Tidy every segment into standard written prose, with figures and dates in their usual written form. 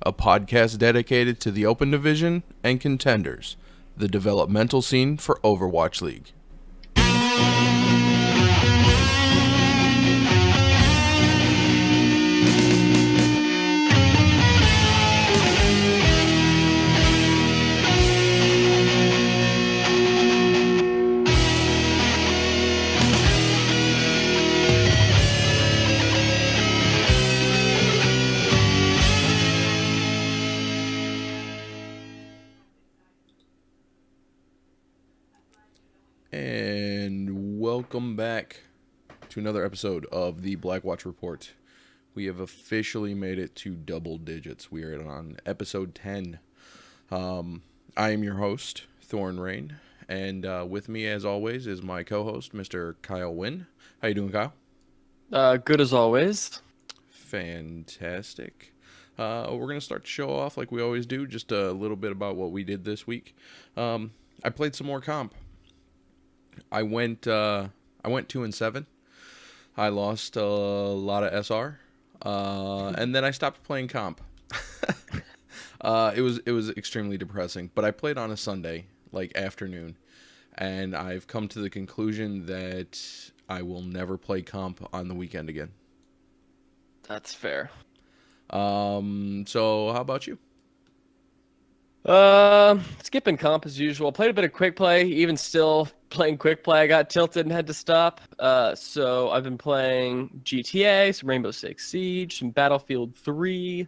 a podcast dedicated to the Open Division and Contenders, the developmental scene for Overwatch League. And welcome back to another episode of the Blackwatch Report. We have officially made it to double digits. We are on episode 10. I am your host, Thornrayne, and with me, as always, is my co-host, Mr. Kyle Wynn. How you doing, Kyle? Good as always. Fantastic. We're going to start the show off like we always do, just a little bit about what we did this week. I played some more comp. I went 2-7. I lost a lot of SR, and then I stopped playing comp. It was extremely depressing. But I played on a Sunday, like afternoon, and I've come to the conclusion that I will never play comp on the weekend again. That's fair. So how about you? Skipping comp as usual. Played a bit of quick play. Even still playing quick play, I got tilted and had to stop. So I've been playing GTA, some Rainbow Six Siege, some Battlefield 3,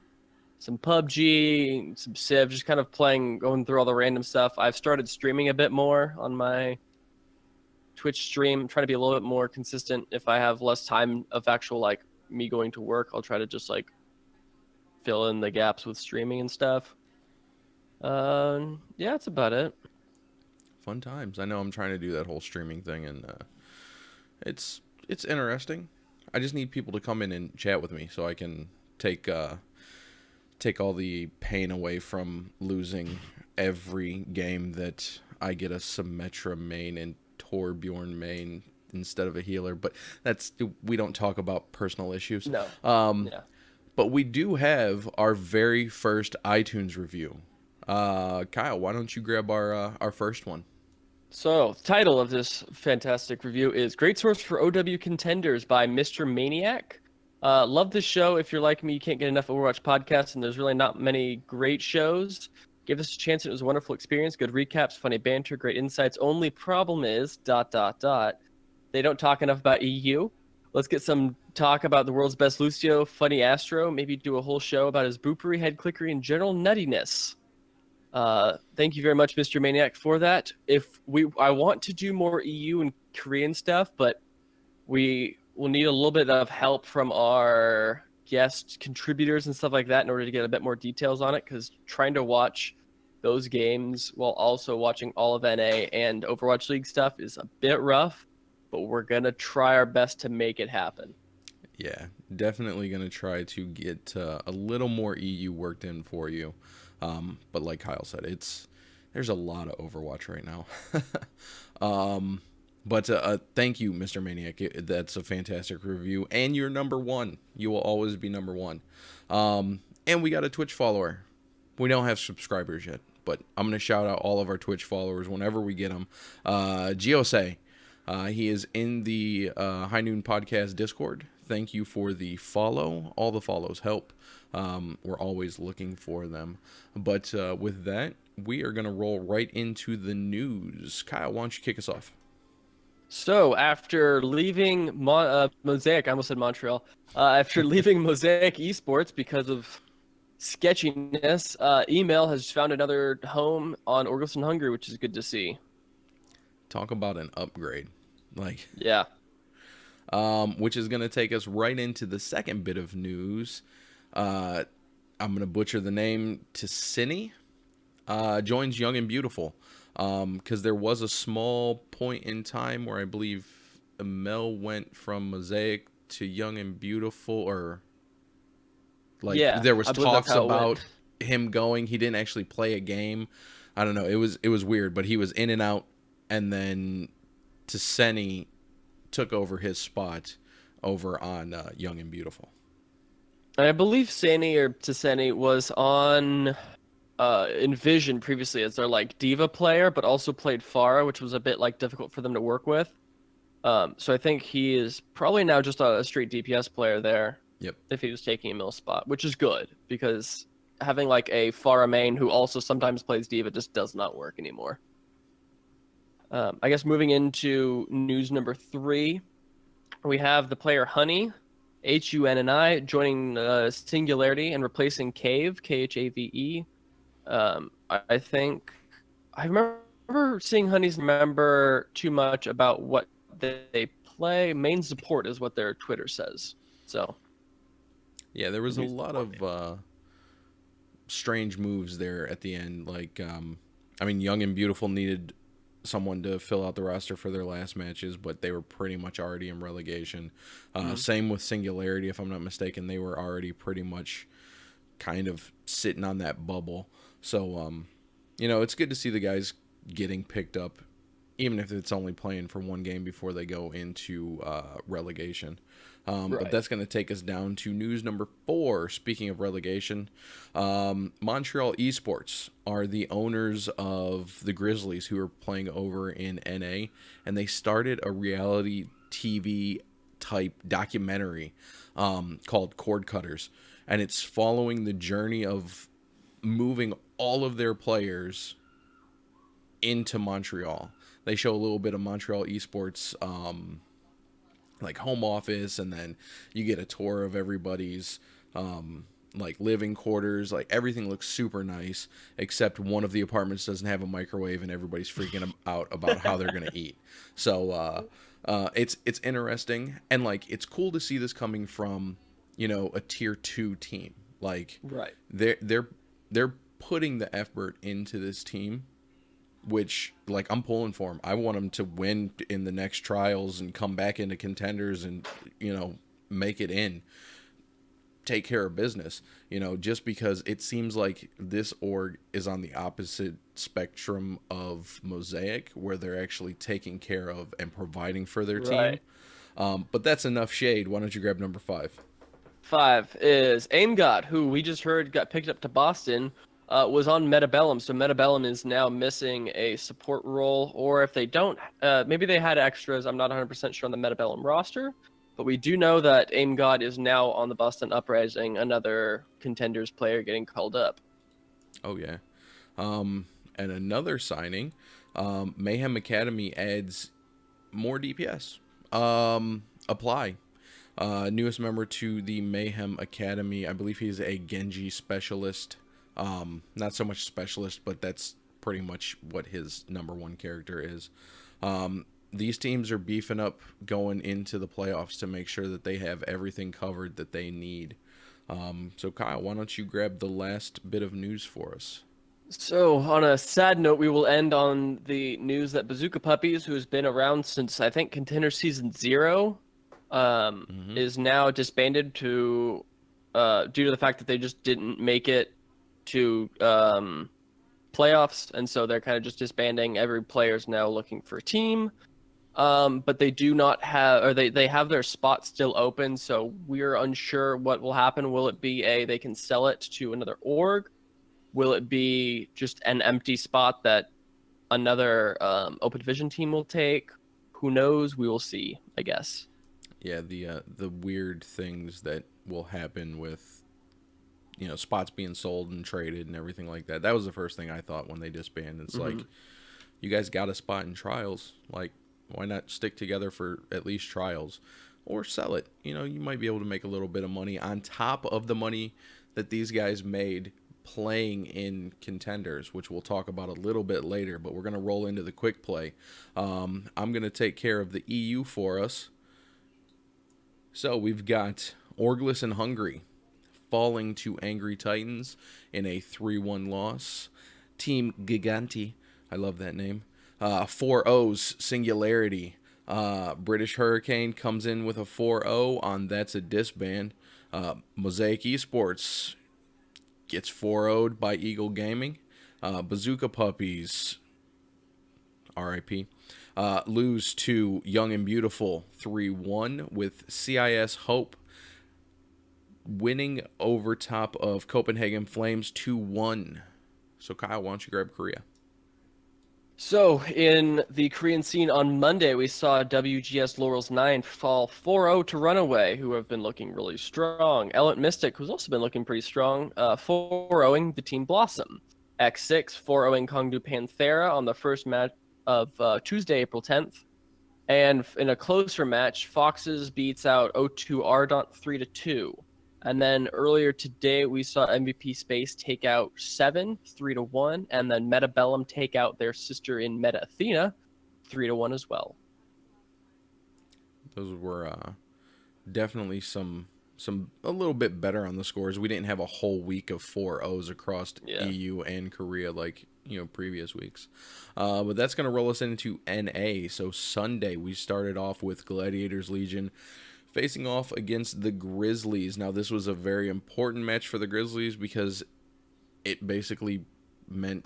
some PUBG, some Civ. Just kind of going through all the random stuff. I've started streaming a bit more on my Twitch stream. I'm trying to be a little bit more consistent. If I have less time of actual me going to work, I'll try to just fill in the gaps with streaming and stuff. Yeah, that's about it. Fun times. I know I'm trying to do that whole streaming thing, and it's interesting. I just need people to come in and chat with me so I can take all the pain away from losing every game that I get a Symmetra main and Torbjorn main instead of a healer. But we don't talk about personal issues. No. Yeah. But we do have our very first iTunes review. Kyle, why don't you grab our first one? So, the title of this fantastic review is Great Source for OW Contenders by Mr. Maniac. Love this show. If you're like me, you can't get enough Overwatch podcasts, and there's really not many great shows. Give this a chance. It was a wonderful experience. Good recaps, funny banter, great insights. Only problem is, ... They don't talk enough about EU. Let's get some talk about the world's best Lucio, funny Astro. Maybe do a whole show about his boopery, head clickery, and general nuttiness. Thank you very much, Mr. Maniac, for that. I want to do more EU and Korean stuff, but we will need a little bit of help from our guest contributors and stuff like that in order to get a bit more details on it, because trying to watch those games while also watching all of NA and Overwatch League stuff is a bit rough, but we're going to try our best to make it happen. Yeah, definitely going to try to get a little more EU worked in for you. But like Kyle said, there's a lot of Overwatch right now. But thank you, Mr. Maniac. That's a fantastic review, and you're number one. You will always be number one. And we got a Twitch follower. We don't have subscribers yet, but I'm gonna shout out all of our Twitch followers whenever we get them. Giose, he is in the High Noon Podcast Discord. Thank you for the follow. All the follows help. We're always looking for them. But with that, we are going to roll right into the news. Kyle, why don't you kick us off? So, after leaving Mosaic, I almost said Montreal. After leaving Mosaic Esports because of sketchiness, Email has found another home on Orgelson, Hungary, which is good to see. Talk about an upgrade. Yeah. Which is going to take us right into the second bit of news. I'm going to butcher the name. Ticini joins Young and Beautiful. Because there was a small point in time where I believe Mel went from Mosaic to Young and Beautiful, or there was talks about him going. He didn't actually play a game. I don't know. It was weird, but he was in and out, and then Ticini took over his spot over on Young and Beautiful. I believe Sani or Tisani was on Envision previously as their like diva player, but also played Pharah, which was a bit like difficult for them to work with. So I think he is probably now just a straight DPS player there. Yep. If he was taking a mill spot, which is good because having like a Pharah main who also sometimes plays diva just does not work anymore. I guess moving into news number 3, we have the player Honey, Hunni, joining Singularity and replacing Cave, Khave. I think I remember seeing Honey's remember too much about what they play. Main support is what their Twitter says. So Yeah, there was a lot of strange moves there at the end. Like, I mean, Young and Beautiful needed someone to fill out the roster for their last matches, but they were pretty much already in relegation. Same with Singularity, if I'm not mistaken. They were already pretty much kind of sitting on that bubble. So, it's good to see the guys getting picked up, even if it's only playing for one game before they go into relegation. But that's going to take us down to news number 4. Speaking of relegation, Montreal Esports are the owners of the Grizzlies, who are playing over in NA, and they started a reality TV type documentary called Cord Cutters, and it's following the journey of moving all of their players into Montreal. They show a little bit of Montreal Esports like home office, and then you get a tour of everybody's like living quarters. Like everything looks super nice, except one of the apartments doesn't have a microwave, and everybody's freaking out about how they're gonna eat. So it's interesting, and like it's cool to see this coming from a tier 2 team. Like they're putting the effort into this team, which, like, I'm pulling for him. I want him to win in the next trials and come back into Contenders and, make it in. Take care of business, just because it seems like this org is on the opposite spectrum of Mosaic, where they're actually taking care of and providing for their team. But that's enough shade. Why don't you grab number 5? 5 is Aim God, who we just heard got picked up to Boston. Was on Metabellum, so Metabellum is now missing a support role, or if they don't, maybe they had extras. I'm not 100% sure on the Metabellum roster, but we do know that Aim God is now on the Boston Uprising, another Contenders player getting called up. Oh, yeah. And another signing, Mayhem Academy adds more DPS. Apply. Newest member to the Mayhem Academy. I believe he's a Genji specialist. Not so much specialist, but that's pretty much what his number 1 character is. These teams are beefing up going into the playoffs to make sure that they have everything covered that they need. So Kyle, why don't you grab the last bit of news for us? So on a sad note, we will end on the news that Bazooka Puppies, who has been around since I think Contender Season 0, is now disbanded due to the fact that they just didn't make it to playoffs, and so they're kind of just disbanding. Every player's now looking for a team, but they do not have, or they have their spot still open, so we're unsure what will happen. Will it be they can sell it to another org? Will it be just an empty spot that another Open Division team will take? Who knows? We will see, I guess. Yeah, the weird things that will happen with spots being sold and traded and everything like that. That was the first thing I thought when they disbanded. It's like, you guys got a spot in trials. Like, why not stick together for at least trials, or sell it? You might be able to make a little bit of money on top of the money that these guys made playing in Contenders, which we'll talk about a little bit later. But we're gonna roll into the quick play. I'm gonna take care of the EU for us. So we've got Orglis and Hungary falling to Angry Titans in a 3-1 loss. Team Giganti, I love that name. 4 O's Singularity. British Hurricane comes in with a 4-0 on That's a Disband. Mosaic Esports gets 4-0'd by Eagle Gaming. Bazooka Puppies, RIP, lose to Young and Beautiful 3-1 with CIS Hope winning over top of Copenhagen Flames 2-1. So, Kyle, why don't you grab Korea? So, in the Korean scene on Monday, we saw WGS Laurel's 9 fall 4-0 to Runaway, who have been looking really strong. Element Mystic, who's also been looking pretty strong, 4-0ing the Team Blossom. X6 4-0ing Kongdu Panthera on the first match of Tuesday, April 10th. And in a closer match, Foxes beats out O2 Ardent 3-2. And then earlier today, we saw MVP Space take out 7, 3-1, and then Metabellum take out their sister in Meta Athena, 3-1 as well. Those were definitely some a little bit better on the scores. We didn't have a whole week of 4-0s across EU and Korea like previous weeks. But that's going to roll us into NA. So Sunday, we started off with Gladiators Legion facing off against the Grizzlies. Now, this was a very important match for the Grizzlies because it basically meant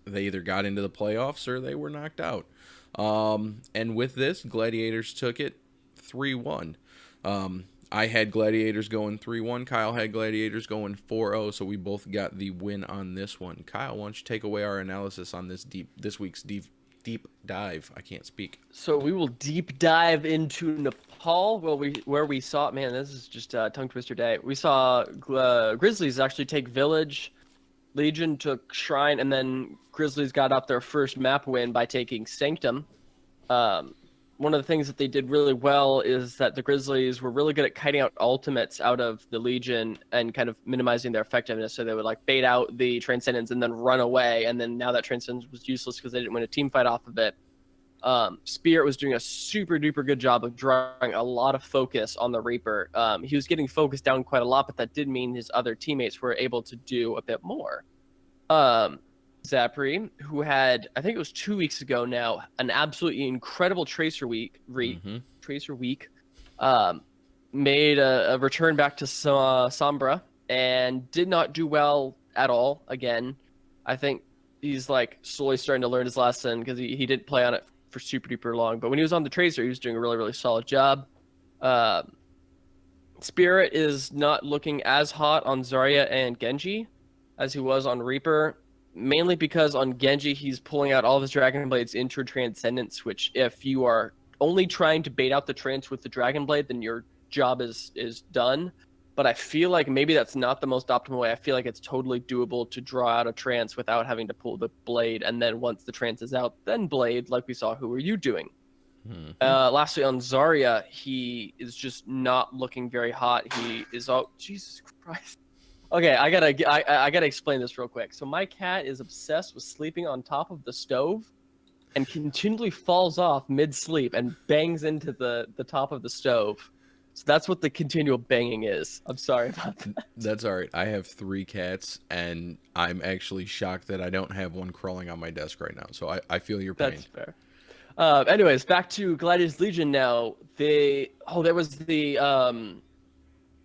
they either got into the playoffs or they were knocked out. And with this, Gladiators took it 3-1. I had Gladiators going 3-1. Kyle had Gladiators going 4-0, so we both got the win on this one. Kyle, why don't you take away our analysis on this week's deep dive? I can't speak. So we will deep dive into Nepal, where we saw, man, this is just a tongue twister day. We saw Grizzlies actually take Village, Legion took Shrine, and then Grizzlies got up their first map win by taking Sanctum. One of the things that they did really well is that the Grizzlies were really good at kiting out ultimates out of the Legion and kind of minimizing their effectiveness. So they would like bait out the Transcendence and then run away. And then now that Transcendence was useless because they didn't win a team fight off of it. Spirit was doing a super duper good job of drawing a lot of focus on the Reaper. He was getting focused down quite a lot, but that did mean his other teammates were able to do a bit more. Zapri, who had, I think it was 2 weeks ago now, an absolutely incredible Tracer week, made a return back to Sombra and did not do well at all again. I think he's like slowly starting to learn his lesson because he didn't play on it for super duper long. But when he was on the Tracer, he was doing a really, really solid job. Spirit is not looking as hot on Zarya and Genji as he was on Reaper. Mainly because on Genji, he's pulling out all of his Dragon Blades into Transcendence, which if you are only trying to bait out the Trance with the Dragon Blade, then your job is done. But I feel like maybe that's not the most optimal way. I feel like it's totally doable to draw out a Trance without having to pull the Blade, and then once the Trance is out, then Blade, like we saw Who Are You Doing? Lastly, on Zarya, he is just not looking very hot. He is Jesus Christ. Okay, I gotta explain this real quick. So my cat is obsessed with sleeping on top of the stove, and continually falls off mid-sleep and bangs into the top of the stove. So that's what the continual banging is. I'm sorry about that. That's all right. I have 3 cats, and I'm actually shocked that I don't have one crawling on my desk right now. So I feel your pain. That's fair. Anyways, back to Gladiators Legion now. There was the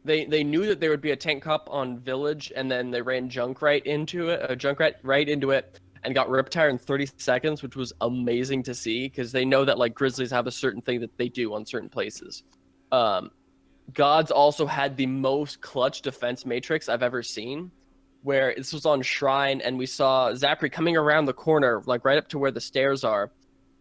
They knew that there would be a tank cup on Village, and then they ran Junkrat into it, and got Riptire in 30 seconds, which was amazing to see because they know that like Grizzlies have a certain thing that they do on certain places. Gods also had the most clutch defense matrix I've ever seen, where this was on Shrine, and we saw Zapri coming around the corner, like right up to where the stairs are,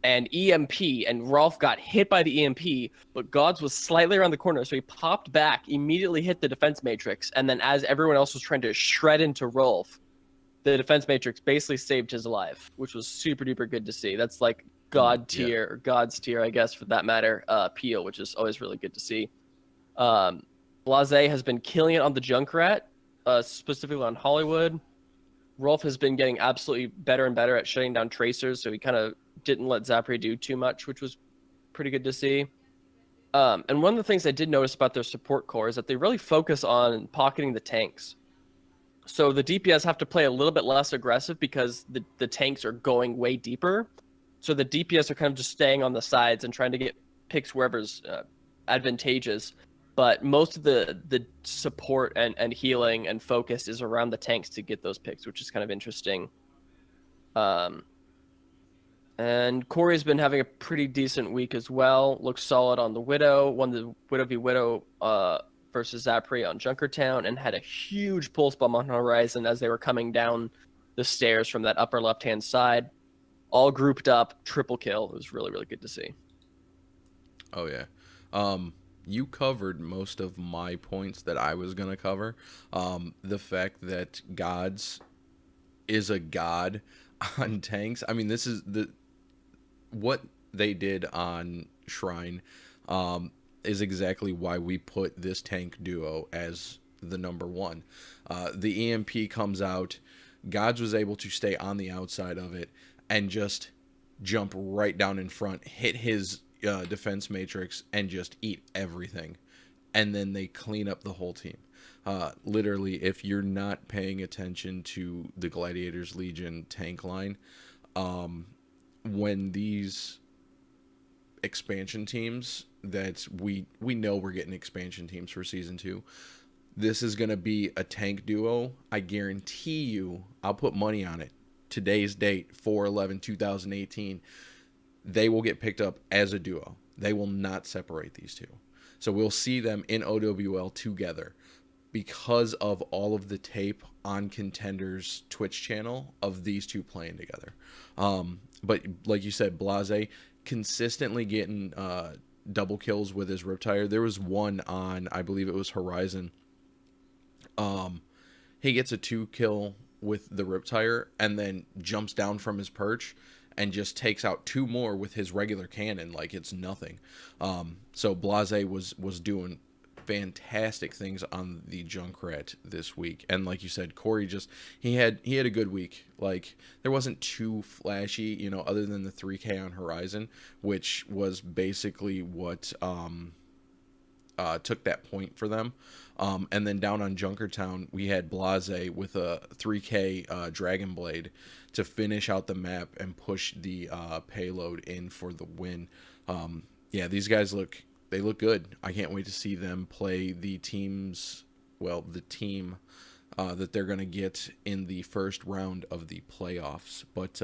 and EMP, and Rolf got hit by the EMP, but Gods was slightly around the corner, so he popped back, immediately hit the defense matrix, and then as everyone else was trying to shred into Rolf, the defense matrix basically saved his life, which was super duper good to see. That's like God tier, or God's tier, I guess, for that matter, Peel, which is always really good to see. Blase has been killing it on the Junkrat, specifically on Hollywood. Rolf has been getting absolutely better and better at shutting down Tracers, so he kind of didn't let Zapri do too much, which was pretty good to see. And one of the things I did notice about their support core is that they really focus on pocketing the tanks. So the DPS have to play a little bit less aggressive because the tanks are going way deeper. So the DPS are kind of just staying on the sides and trying to get picks wherever's advantageous. But most of the support and healing and focus is around the tanks to get those picks, which is kind of interesting. And Corey's been having a pretty decent week as well. Looks solid on the Widow. Won the Widow v Widow versus Zapri on Junkertown and had a huge pulse bomb on Horizon as they were coming down the stairs from that upper left-hand side. All grouped up, triple kill. It was really, really good to see. Oh, yeah. You covered most of my points that I was going to cover. The fact that Gods is a god on tanks. I mean, this is what they did on Shrine is exactly why we put this tank duo as the number one. The EMP comes out. Gods was able to stay on the outside of it and just jump right down in front, hit his defense matrix, and just eat everything. And then they clean up the whole team. Literally, if you're not paying attention to the Gladiators Legion tank line, when these expansion teams that we know we're getting expansion teams for season 2, this is going to be a tank duo. I guarantee you, I'll put money on it. Today's date, 4/11/2018, they will get picked up as a duo. They will not separate these two. So we'll see them in OWL together because of all of the tape on Contenders Twitch channel of these two playing together. But like you said, Blase consistently getting double kills with his Riptire. There was one on, I believe it was Horizon. He gets a 2-kill with the Riptire and then jumps down from his perch and just takes out 2 more with his regular cannon like it's nothing. So Blase was doing fantastic things on the Junkrat this week. And like you said, Corey he had a good week. Like, there wasn't too flashy, other than the 3K on Horizon, which was basically what took that point for them. And then down on Junkertown, we had Blase with a 3K Dragon Blade to finish out the map and push the payload in for the win. Yeah, these guys look good. I can't wait to see them play the team that they're going to get in the first round of the playoffs. But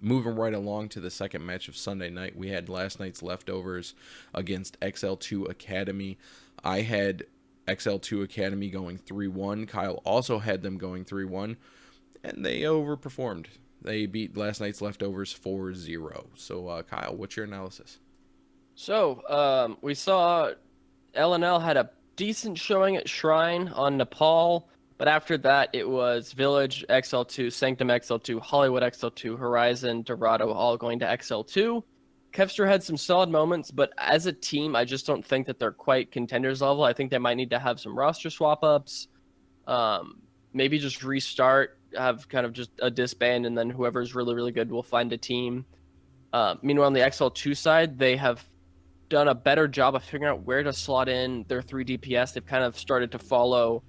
moving right along to the second match of Sunday night, we had last night's leftovers against XL2 Academy. I had XL2 Academy going 3-1. Kyle also had them going 3-1, and they overperformed. They beat last night's leftovers 4-0. So, Kyle, what's your analysis? So, we saw LNL had a decent showing at Shrine on Nepal, but after that, it was Village, XL2, Sanctum XL2, Hollywood XL2, Horizon, Dorado, all going to XL2. Kevster had some solid moments, but as a team, I just don't think that they're quite Contenders level. I think they might need to have some roster swap-ups, maybe just restart, have kind of just a disband, and then whoever's really, really good will find a team. Meanwhile, on the XL2 side, they have done a better job of figuring out where to slot in their 3 DPS. They've kind of started to follow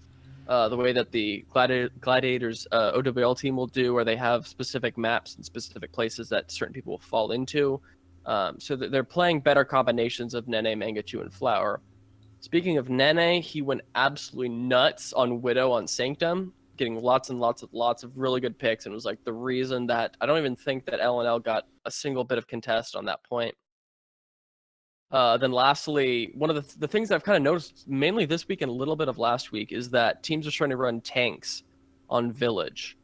the way that the Gladiators OWL team will do, where they have specific maps and specific places that certain people will fall into. So they're playing better combinations of Nene, Mangachu, and Flower. Speaking of Nene, he went absolutely nuts on Widow on Sanctum, getting lots and lots of really good picks, and was like the reason that I don't even think that LNL got a single bit of contest on that point. Then lastly, one of the things I've kind of noticed mainly this week and a little bit of last week is that teams are trying to run tanks on Village.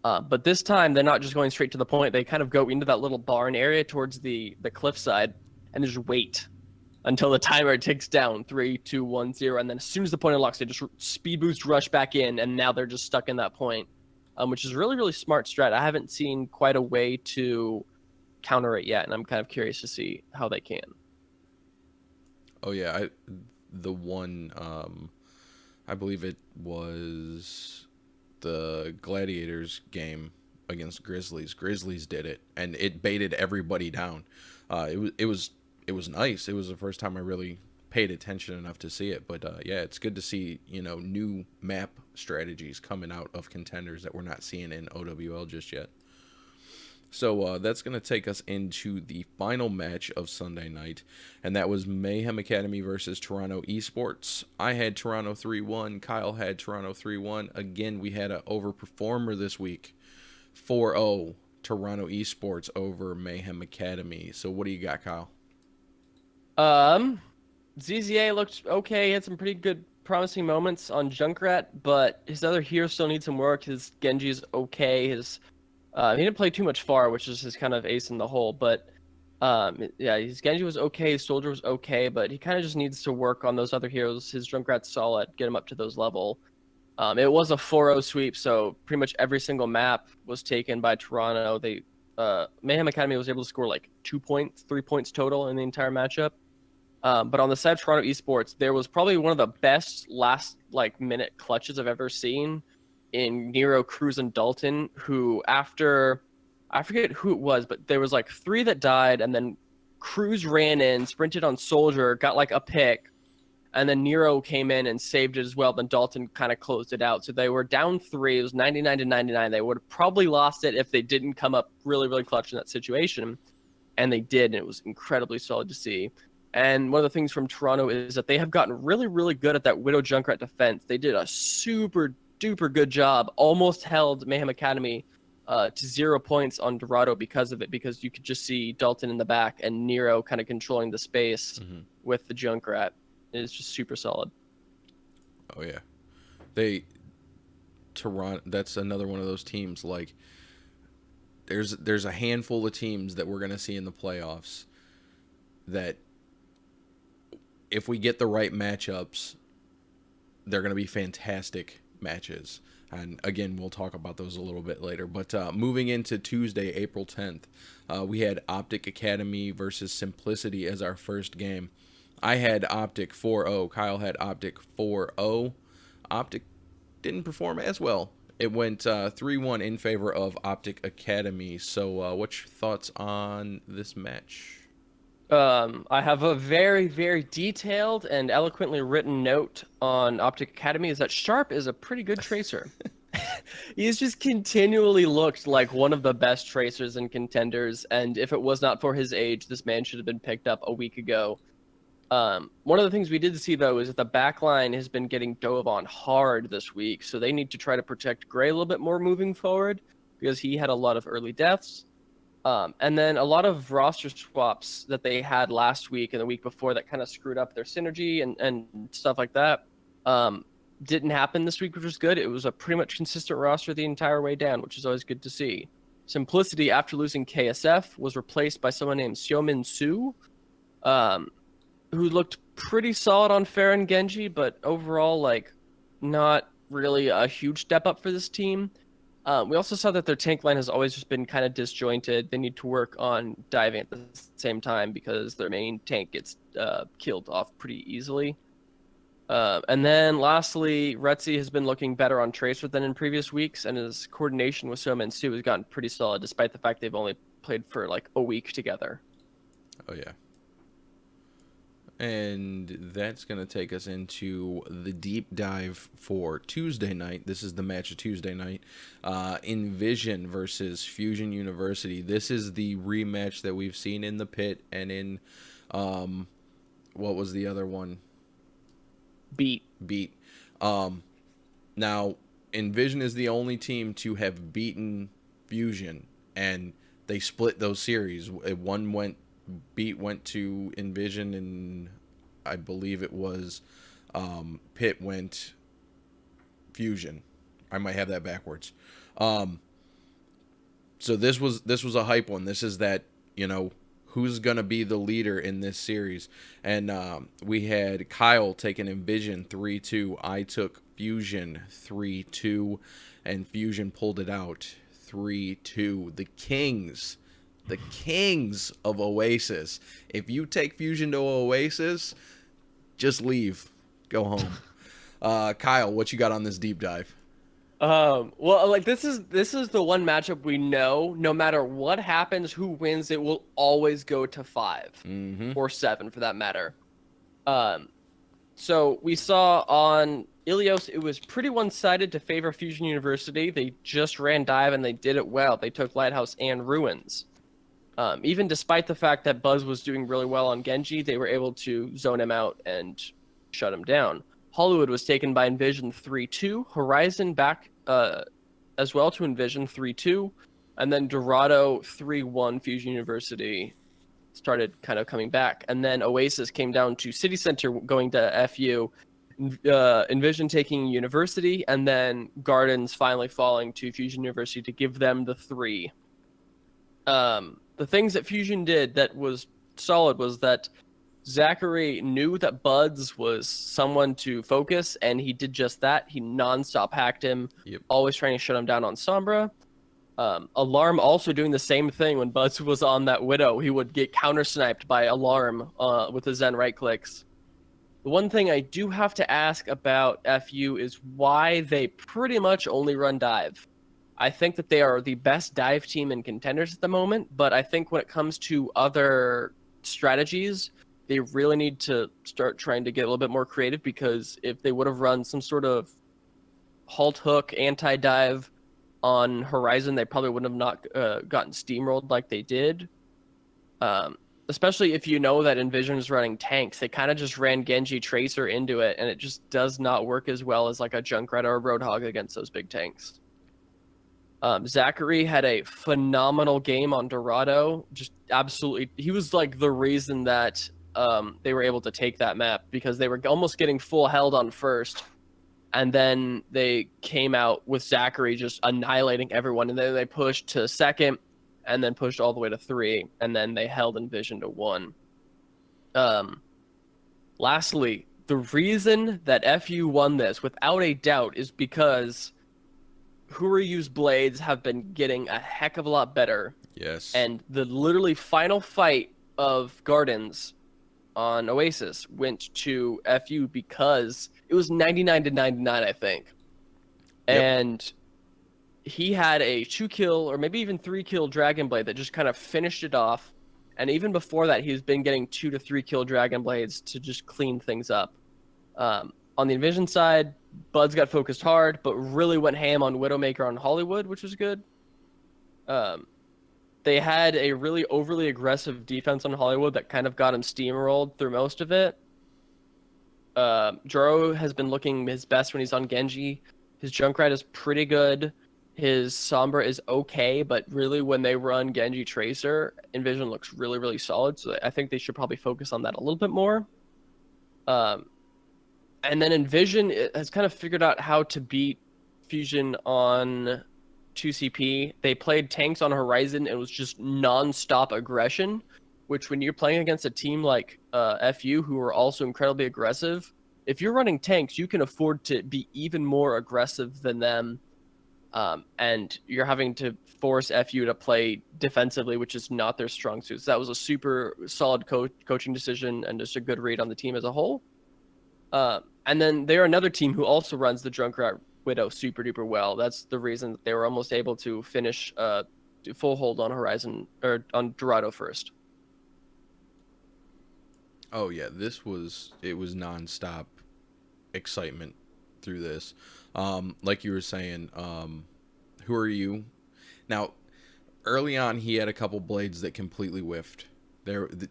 But this time, they're not just going straight to the point. They kind of go into that little barn area towards the cliffside and just wait until the timer ticks down, 3, 2, 1, 0. And then as soon as the point unlocks, they just speed boost rush back in, and now they're just stuck in that point, which is really, really smart strat. I haven't seen quite a way to counter it yet, and I'm kind of curious to see how they can. Oh, yeah. I believe it was the Gladiators game against Grizzlies. Grizzlies did it, and it baited everybody down. It was nice. It was the first time I really paid attention enough to see it. But yeah, it's good to see new map strategies coming out of Contenders that we're not seeing in OWL just yet. So that's going to take us into the final match of Sunday night, and that was Mayhem Academy versus Toronto Esports. I had Toronto 3-1. Kyle had Toronto 3-1. Again, we had an overperformer this week, 4-0 Toronto Esports over Mayhem Academy. So what do you got, Kyle? ZZA looked okay. He had some pretty promising moments on Junkrat, but his other heroes still need some work. His Genji's okay. His he didn't play too much far, which is his kind of ace in the hole. But yeah, his Genji was okay. His Soldier was okay, but he kind of just needs to work on those other heroes. His Junkrat's solid. Get him up to those level. It was a 4-0 sweep, so pretty much every single map was taken by Toronto. They Mayhem Academy was able to score like 2 points, 3 points total in the entire matchup. But on the side of Toronto Esports, there was probably one of the best last minute clutches I've ever seen in Nero, Cruz, and Dalton, who after I forget who it was, but there was like 3 that died, and then Cruz ran in, sprinted on Soldier, got like a pick, and then Nero came in and saved it as well. Then Dalton kind of closed it out. So they were down 3. It was 99-99. They would have probably lost it if they didn't come up really, really clutch in that situation. And they did, and it was incredibly solid to see. And one of the things from Toronto is that they have gotten really, really good at that Widow Junkrat defense. They did a super duper good job. Almost held Mayhem Academy to 0 points on Dorado because of it, because you could just see Dalton in the back and Nero kind of controlling the space with the Junkrat. It's just super solid. Oh yeah, Toronto. That's another one of those teams. Like, there's a handful of teams that we're gonna see in the playoffs that, if we get the right matchups, they're gonna be fantastic matches. And again, we'll talk about those a little bit later. But moving into Tuesday, April 10th, we had Optic Academy versus Simplicity as our first game. I had Optic 4-0. Kyle had Optic 4-0. Optic didn't perform as well. It went 3-1 in favor of Optic Academy. So what's your thoughts on this match? I have a very, very detailed and eloquently written note on Optic Academy, is that Sharp is a pretty good tracer. He's just continually looked like one of the best tracers and contenders, and if it was not for his age, this man should have been picked up a week ago. One of the things we did see, though, is that the backline has been getting dove on hard this week, so they need to try to protect Gray a little bit more moving forward, because he had a lot of early deaths. And then a lot of roster swaps that they had last week and the week before that kind of screwed up their synergy and stuff like that didn't happen this week, which was good. It was a pretty much consistent roster the entire way down, which is always good to see. Simplicity, after losing KSF, was replaced by someone named Xiaomin Su, who looked pretty solid on Pharah and Genji, but overall, not really a huge step up for this team. We also saw that their tank line has always just been kind of disjointed. They need to work on diving at the same time because their main tank gets killed off pretty easily. And then lastly, Retzi has been looking better on Tracer than in previous weeks, and his coordination with Soma and Su has gotten pretty solid, despite the fact they've only played for a week together. Oh, yeah. And that's going to take us into the deep dive for Tuesday night. This is the match of Tuesday night. Envision versus Fusion University. This is the rematch that we've seen in the pit and in, what was the other one? Beat. Now, Envision is the only team to have beaten Fusion, and they split those series. Beat went to Envision, and I believe it was Pit went Fusion. I might have that backwards. So this was a hype one. This is that, who's gonna be the leader in this series, and we had Kyle taking Envision 3-2. I took Fusion 3-2, and Fusion pulled it out 3-2. The kings of Oasis. If you take Fusion to Oasis, just leave. Go home. Kyle, what you got on this deep dive? This is the one matchup we know, no matter what happens, who wins, it will always go to 5 or 7 for that matter. So we saw on Ilios, it was pretty one-sided to favor Fusion University. They just ran dive and they did it well. They took Lighthouse and Ruins. Even despite the fact that Buzz was doing really well on Genji, they were able to zone him out and shut him down. Hollywood was taken by Envision 3-2. Horizon back as well to Envision 3-2. And then Dorado 3-1. Fusion University started kind of coming back. And then Oasis came down to City Center going to FU. Envision taking University, and then Gardens finally falling to Fusion University to give them the 3. The things that Fusion did that was solid was that Zachary knew that Buds was someone to focus, and he did just that. He nonstop hacked him, Yep. always trying to shut him down on Sombra. Alarm also doing the same thing when Buds was on that Widow. He would get counter-sniped by Alarm with the Zen right clicks. The one thing I do have to ask about FU is why they pretty much only run dive. I think that they are the best dive team in Contenders at the moment, but I think when it comes to other strategies, they really need to start trying to get a little bit more creative, because if they would have run some sort of halt hook anti-dive on Horizon, they probably wouldn't have not gotten steamrolled like they did. Especially if you know that Envision is running tanks. They kind of just ran Genji Tracer into it, and it just does not work as well as like a Junkrat or a Roadhog against those big tanks. Zachary had a phenomenal game on Dorado. Just absolutely, he was like the reason that they were able to take that map, because they were almost getting full held on first, and then they came out with Zachary just annihilating everyone, and then they pushed to second, and then pushed all the way to 3, and then they held Envision to 1. Lastly, the reason that FU won this, without a doubt, is because Huryu's blades have been getting a heck of a lot better. Yes. And the literally final fight of Gardens on Oasis went to FU because it was 99-99, I think. Yep. And he had a 2-kill or maybe even 3-kill Dragon Blade that just kind of finished it off. And even before that, he's been getting 2 to 3 kill Dragon Blades to just clean things up. On the Envision side, Buds got focused hard, but really went ham on Widowmaker on Hollywood, which was good. They had a really overly aggressive defense on Hollywood that kind of got him steamrolled through most of it. Joro has been looking his best when he's on Genji. His Junkrat is pretty good. His Sombra is okay, but really when they run Genji Tracer, Envision looks really, really solid. So I think they should probably focus on that a little bit more. And then Envision has kind of figured out how to beat Fusion on 2CP. They played tanks on Horizon. It was just non-stop aggression, which when you're playing against a team like FU, who are also incredibly aggressive, if you're running tanks, you can afford to be even more aggressive than them. And you're having to force FU to play defensively, which is not their strong suit. So that was a super solid coaching decision and just a good read on the team as a whole. And then they're another team who also runs the Junkrat Widow super duper well. That's the reason that they were almost able to finish full hold on Horizon or on Dorado first. Oh yeah, it was nonstop excitement through this. Like you were saying, who are you? Now, early on, he had a couple blades that completely whiffed.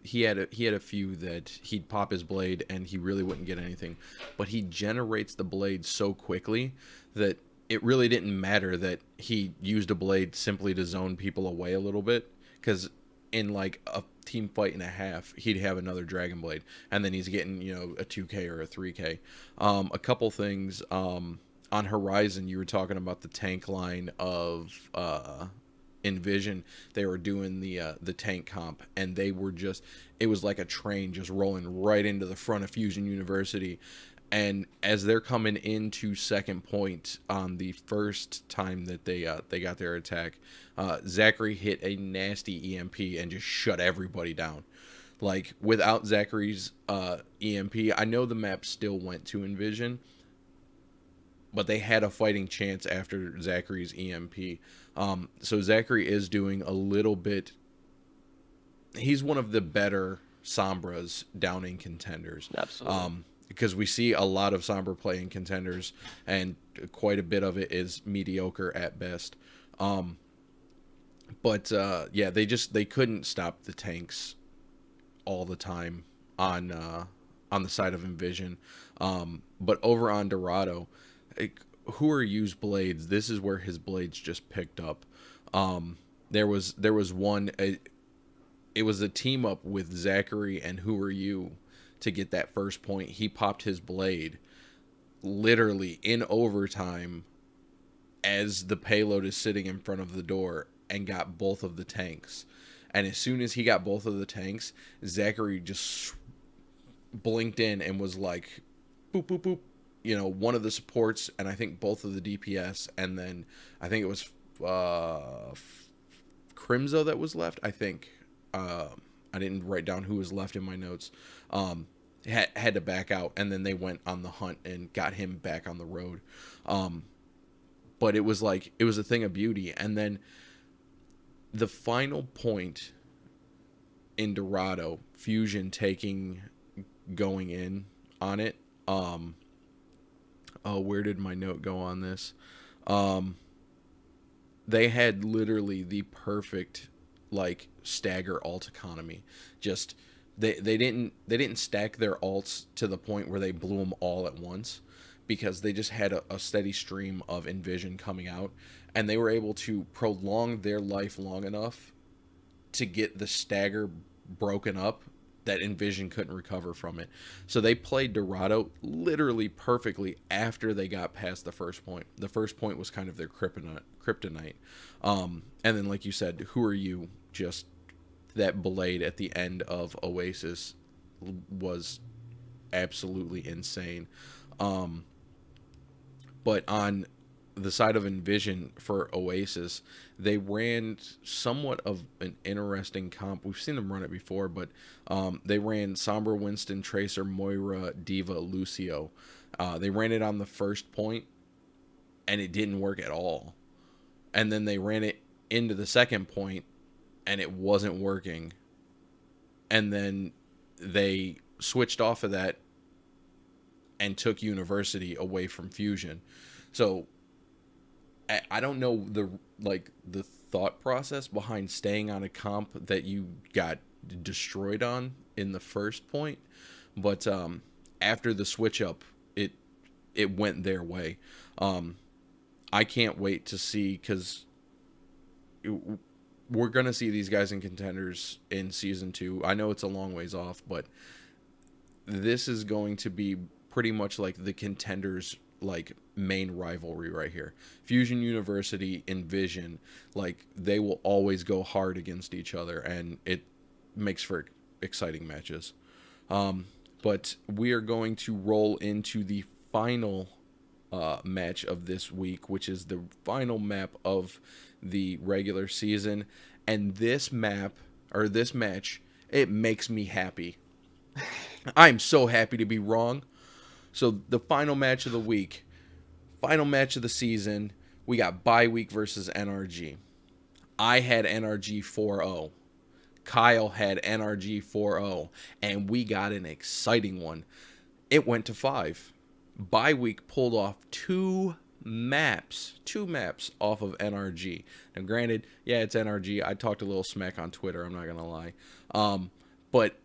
He had a few that he'd pop his blade and he really wouldn't get anything, but he generates the blade so quickly that it really didn't matter that he used a blade simply to zone people away a little bit, because in like a team fight and a half, he'd have another Dragon Blade, and then he's getting, a 2K or a 3K. A couple things on Horizon, you were talking about the tank line of Envision. They were doing the tank comp, and they were it was like a train just rolling right into the front of Fusion University. And as they're coming into second point on the first time that they got their attack, Zachary hit a nasty EMP and just shut everybody down. Like, without Zachary's EMP, I know the map still went to Envision, but they had a fighting chance after Zachary's EMP. So Zachary is doing a little bit. He's one of the better Sombras down in Contenders. Absolutely. Because we see a lot of Sombra play in Contenders, and quite a bit of it is mediocre at best. But they couldn't stop the tanks all the time on the side of Envision. But over on Dorado, who are Yu's blades? This is where his blades just picked up. There was one. It was a team up with Zachary and Who Are You to get that first point. He popped his blade, literally in overtime as the payload is sitting in front of the door and got both of the tanks. And as soon as he got both of the tanks, Zachary just blinked in and was like, boop, boop, boop. You know, one of the supports, and I think both of the DPS, and then I think it was Crimzo that was left. I think I didn't write down who was left in my notes. Had to back out, and then they went on the hunt and got him back on the road. But it was like, it was a thing of beauty. And then the final point in Dorado, Fusion going in on it. Oh, where did my note go on this? They had literally the perfect like stagger alt economy. Just they didn't stack their alts to the point where they blew them all at once, because they just had a steady stream of Envision coming out, and they were able to prolong their life long enough to get the stagger broken up that Envision couldn't recover from it. So they played Dorado literally perfectly after they got past the first point. The first point was kind of their kryptonite. And then, like you said, Who Are You? Just that blade at the end of Oasis was absolutely insane. But on the side of Envision for Oasis, they ran somewhat of an interesting comp. We've seen them run it before, but they ran Sombra, Winston, Tracer, Moira, Diva, Lucio. They ran it on the first point, and it didn't work at all. And then they ran it into the second point, and it wasn't working. And then they switched off of that and took University away from Fusion. So I don't know the thought process behind staying on a comp that you got destroyed on in the first point, but after the switch up, it went their way. I can't wait to see, because we're gonna see these guys in Contenders in season 2. I know it's a long ways off, but this is going to be pretty much like the Contenders like main rivalry right here. Fusion University, Envision, like they will always go hard against each other, and it makes for exciting matches. But we are going to roll into the final match of this week, which is the final map of the regular season. And this match, it makes me happy. I'm so happy to be wrong. So the final match of the week, final match of the season, we got bye week versus NRG. I had NRG 4-0. Kyle had NRG 4-0. And we got an exciting one. It went to 5. Bye week pulled off two maps off of NRG. Now granted, yeah, it's NRG. I talked a little smack on Twitter, I'm not going to lie. But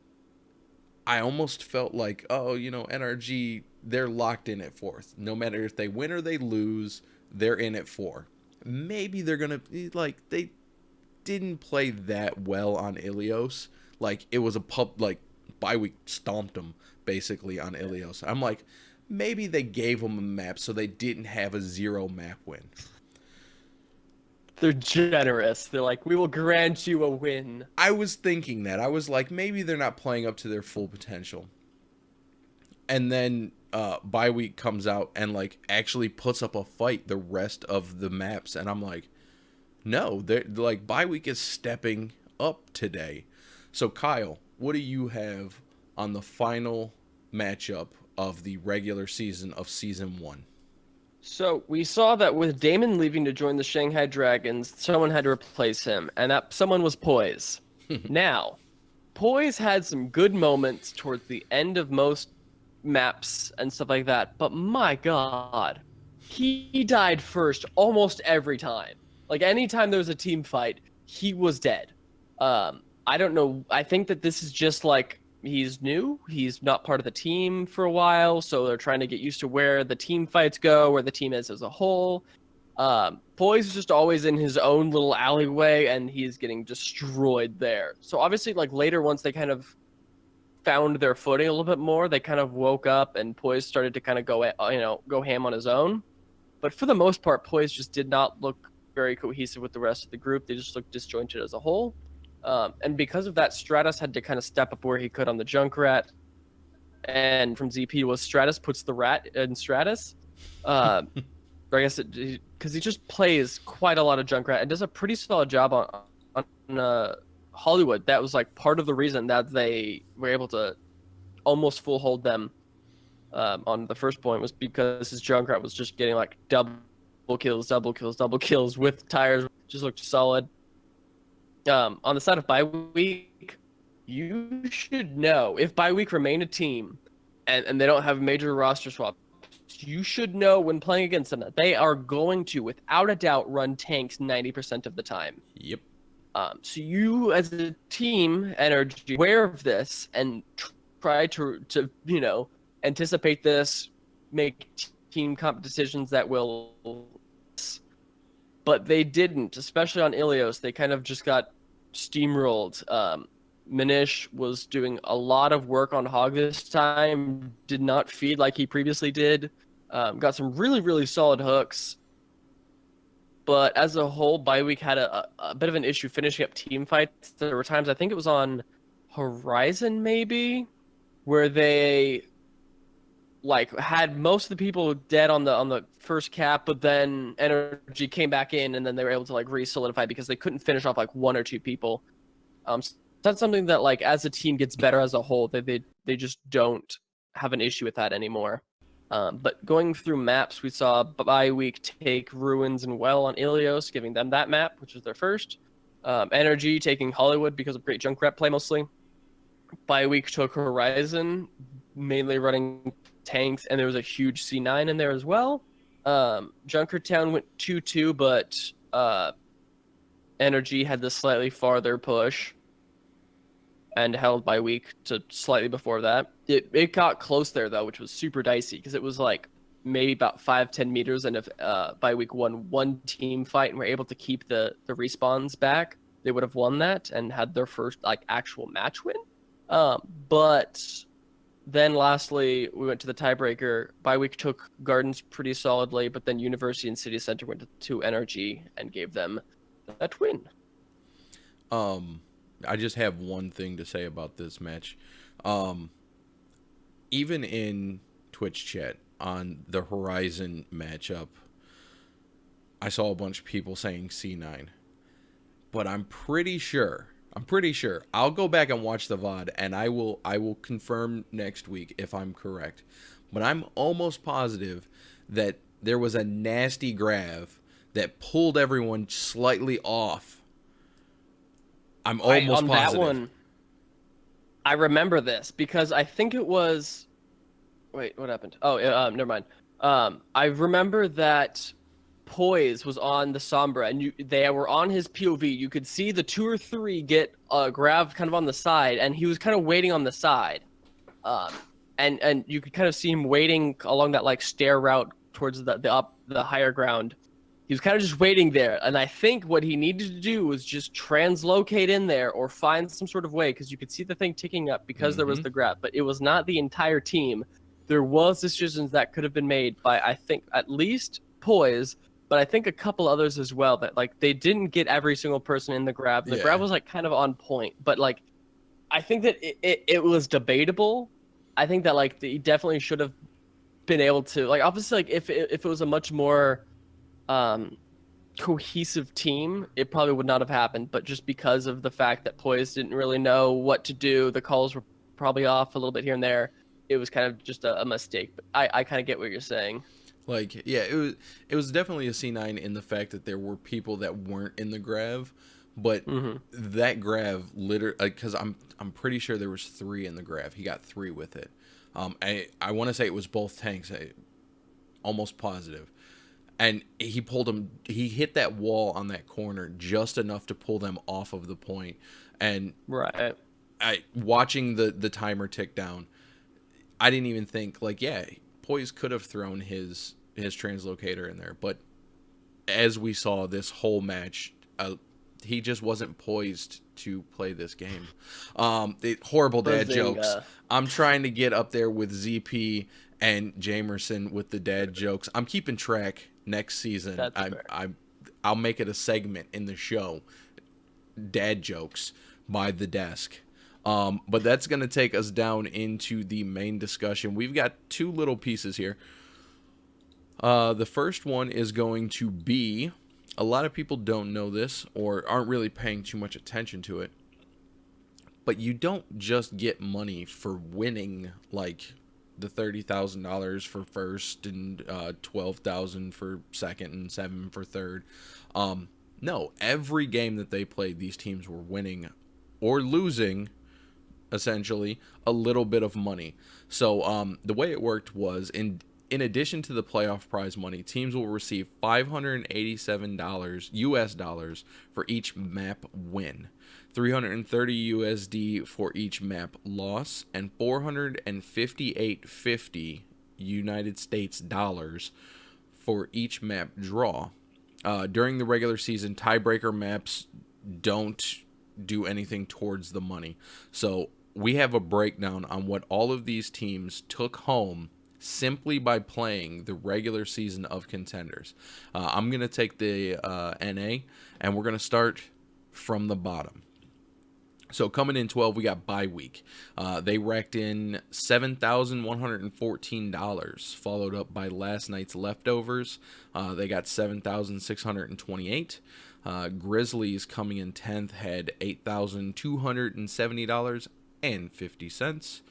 I almost felt like, oh, you know, NRG, they're locked in at 4th. No matter if they win or they lose, they're in at 4. Maybe they're going to, like, they didn't play that well on Ilios. Like, it was bye week stomped them, basically, on Ilios. I'm like, maybe they gave them a map so they didn't have a 0 map win. They're generous. They're like, we will grant you a win. I was thinking that. I was like, maybe they're not playing up to their full potential. And then bye week comes out and like actually puts up a fight the rest of the maps, and I'm like, no, they're like, bye week is stepping up today. So Kyle, what do you have on the final matchup of the regular season of season 1? So we saw that with Damon leaving to join the Shanghai Dragons, someone had to replace him, and that someone was Poise. Now, Poise had some good moments towards the end of most maps and stuff like that, but my god, he died first almost every time. Like, anytime there was a team fight, he was dead. I don't know, I think that this is just like, he's new, he's not part of the team for a while, so they're trying to get used to where the team fights go, where the team is as a whole. Poise is just always in his own little alleyway, and he's getting destroyed there. So obviously, like, later, once they kind of found their footing a little bit more. They kind of woke up, and Poise started to kind of go ham on his own. But for the most part, Poise just did not look very cohesive with the rest of the group. They just looked disjointed as a whole. And because of that, Stratus had to kind of step up where he could on the Junkrat. And from ZP was Stratus puts the rat in Stratus. Or I guess because he just plays quite a lot of Junkrat and does a pretty solid job on Hollywood. That was like part of the reason that they were able to almost full hold them on the first point, was because his Junkrat was just getting like double kills with tires. Just looked solid. On the side of bye week, you should know if bye week remain a team and they don't have major roster swaps, you should know when playing against them that they are going to, without a doubt, run tanks 90% of the time. Yep. So you, as a team, Energy, aware of this and try to anticipate this, make team comp decisions that will. But they didn't, especially on Ilios. They kind of just got steamrolled. Manish was doing a lot of work on Hog this time, did not feed like he previously did. Got some really, really solid hooks. But as a whole, bye week had a bit of an issue finishing up team fights. There were times, I think it was on Horizon maybe, where they had most of the people dead on the first cap, but then Energy came back in, and then they were able to re-solidify because they couldn't finish off one or two people. So that's something that as a team gets better as a whole. They just don't have an issue with that anymore. But going through maps, we saw bye week take Ruins and Well on Ilios, giving them that map, which is their first. Energy taking Hollywood because of great Junkrat play mostly. Bye week took Horizon, mainly running tanks, and there was a huge C9 in there as well. Junkertown went 2-2, but Energy had the slightly farther push and held bye week to slightly before that. It got close there, though, which was super dicey because it was maybe about 5-10 meters, and if bye week won one team fight and were able to keep the respawns back, they would have won that and had their first actual match win. But then lastly, we went to the tiebreaker. Bye week took Gardens pretty solidly, but then University and City Center went to Energy and gave them that win. I just have one thing to say about this match. Even in Twitch chat on the Horizon matchup, I saw a bunch of people saying C9. But I'm pretty sure. I'll go back and watch the VOD, and I will confirm next week if I'm correct. But I'm almost positive that there was a nasty grab that pulled everyone slightly off. I'm almost positive. That one, I remember this because I think it was. Wait, what happened? Oh, never mind. I remember that Poise was on the Sombra, and they were on his POV. You could see the 2 or 3 get grabbed kind of on the side, and he was kind of waiting on the side. And you could kind of see him waiting along that stair route towards the higher ground. He was kind of just waiting there, and I think what he needed to do was just translocate in there or find some sort of way, because you could see the thing ticking up because there was the grab, but it was not the entire team. There was decisions that could have been made by, I think, at least Poise, but I think a couple others as well, that they didn't get every single person in the grab. The grab was kind of on point, but I think that it was debatable. I think that he definitely should have been able to obviously if it was a much more cohesive team, it probably would not have happened, but just because of the fact that Poise didn't really know what to do, the calls were probably off a little bit here and there, it was kind of just a mistake. But I kind of get what you're saying. It was definitely a C9 in the fact that there were people that weren't in the grab, but that grab literally, because I'm pretty sure there was 3 in the grab. He got 3 with it. I want to say it was both tanks. Almost positive. And he pulled him. He hit that wall on that corner just enough to pull them off of the point. And right, watching the timer tick down, I didn't even think Poise could have thrown his translocator in there. But as we saw this whole match, he just wasn't poised to play this game. Horrible dad Buzzing, jokes. I'm trying to get up there with ZP and Jamerson with the dad jokes. I'm keeping track next season. That's fair. I'll make it a segment in the show. Dad jokes by the desk. But that's going to take us down into the main discussion. We've got two little pieces here. The first one is going to be, a lot of people don't know this or aren't really paying too much attention to it, but you don't just get money for winning, like the $30,000 for first and $12,000 for second and $7,000 for third. No, every game that they played, these teams were winning or losing, essentially, a little bit of money. So the way it worked was, in addition to the playoff prize money, teams will receive $587 US dollars for each map win, 330 USD for each map loss, and 458.50 United States dollars for each map draw. During the regular season, tiebreaker maps don't do anything towards the money. So we have a breakdown on what all of these teams took home simply by playing the regular season of Contenders. I'm going to take the NA, and we're going to start from the bottom. So coming in 12, we got bye week. They racked in $7,114, followed up by last night's leftovers. They got $7,628. Grizzlies coming in 10th had $8,270.50.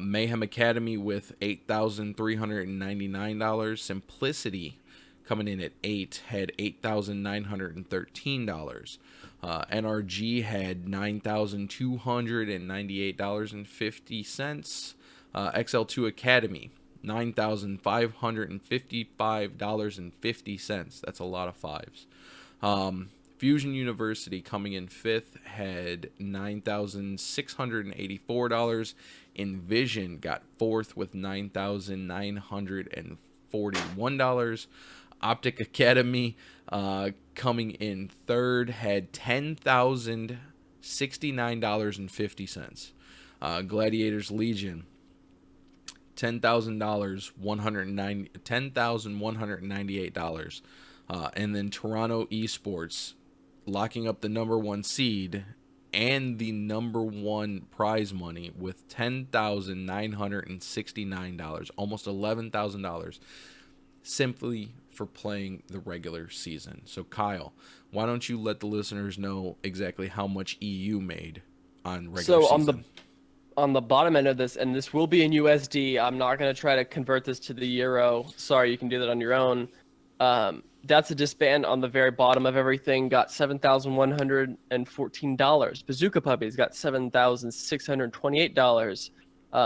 Mayhem Academy with $8,399. Simplicity coming in at 8 had $8,913. NRG had $9,298.50. XL2 Academy, $9,555.50. That's a lot of fives. Fusion University coming in 5th had $9,684. Envision got 4th with $9,941. Optic Academy coming in 3rd had $10,069.50. Gladiators Legion, $10,198. And then Toronto Esports locking up the number 1 seed and the number 1 prize money with $10,969, almost $11,000, simply for playing the regular season. So Kyle, why don't you let the listeners know exactly how much EU made on regular season? On the bottom end of this, and this will be in USD, I'm not going to try to convert this to the euro. Sorry, you can do that on your own. That's a disband on the very bottom of everything. Got $7,114. Bazooka Puppies got $7,628.